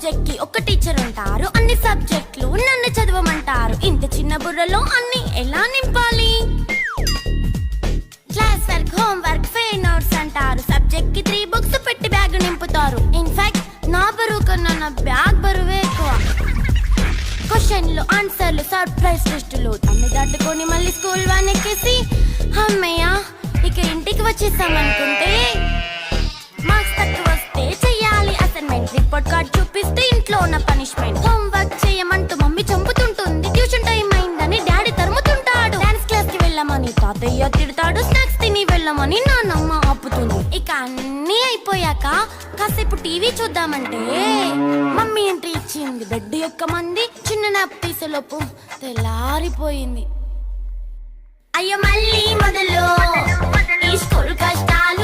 Subject కి ఒక teacher ఉంటారు, అన్ని సబ్జెక్టులు నన్ను చదవమంటారు. ఇంత చిన్న బుర్రలో అన్ని ఎలా నింపాలి? Class work, home work, fair notes అంటారు. సబ్జెక్ట్ కి 3 బుక్స్ పెట్టి బ్యాగ్ నింపుతారు. ఇన్ఫాక్ట్ నా బరువు కన్నా నా బ్యాగ్ బరువే ఎక్కువ. క్వశ్చన్లు, ఆన్సర్లు, సర్ప్రైజ్ టెస్టులు అన్ని దాటుకొని మళ్ళీ స్కూల్ వ్యాన్ ఎక్కేసి అమ్మయ్య ఇక ఇంటికి వచ్చేసామనుకుంటే మార్క్స్ తక్కువ వస్తే చెయ్యాలి అసైన్మెంట్. రిపోర్ట్ కార్డ్ చూపిస్తే ఇంట్లో ఉన్న పనిష్మెంట్. హోమ్ వర్క్ చేయమంటూ మమ్మీ చంపుతుంటుంది. ట్యూషన్ టైం అయిందని డాడీ తరుముతుంటాడు. డాన్స్ క్లాస్ కి వెళ్ళమని తాతయ్య తిడతాడు. స్నాక్స్ తిని వెళ్ళమని నాన్నమ్మ ఆపుతుంది. ఇక అన్నీ అయిపోయాక కాసేపు టీవీ చూద్దామంటే మమ్మీ ఎంట్రీ ఇచ్చింది. బెడ్ యొక్క మంది చిన్న నాప్ తీసేలోపు తెల్లారిపోయింది. అయ్యో మళ్ళీ మొదలు ఈ స్కూల్ కష్టాలు.